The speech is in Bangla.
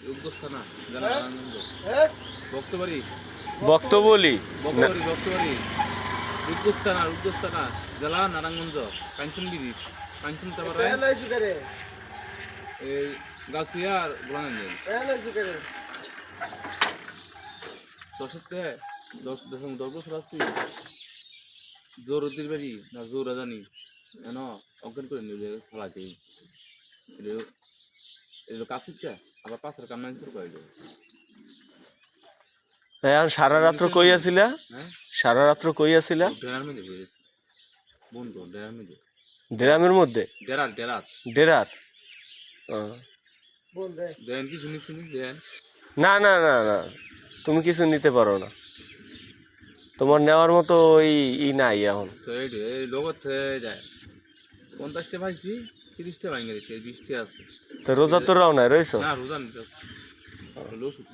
রূপগঞ্জ থানা জেলা নারায়ণগঞ্জ। বক্তবাড়ি বক্তবলি বক্তবাড়ি বক্তবাড়ি রূপগঞ্জ থানা জেলা নারায়ণগঞ্জ। কাঞ্চন ব্রিজ কাঞ্চন তারপরে এই গাছিয়া আর গোলাগঞ্জ। 10 বছর আসছি জোরতির বাড়ি না জোর রাজানি কেন অজ্ঞান করে নিয়ে ফেলাতে এগুলো কাছিটা আবার পাশের কামাইন করে দেবো। এখন সারা রাত্র কই আছিলা? হ্যাঁ সারা রাত্র কই আছিলা? ডেরার মধ্যে বুঝেছি বন্ধু ডেরার মধ্যে ড্রামের মধ্যে ডেরার ডেরার ডেরার দেন কি শুনেছি দেন না না না না তুমি কিছু নিতে পারো না, তোমার নেওয়ার মতো ওই নাই এখন। তো এই লগত হয়ে যায় 50টা ভাইছি 30টা ভাঙে গেছে 20টা আছে। তো রোজা তো রাও নাই রইছো? না রোজা নিতে হলো শুধু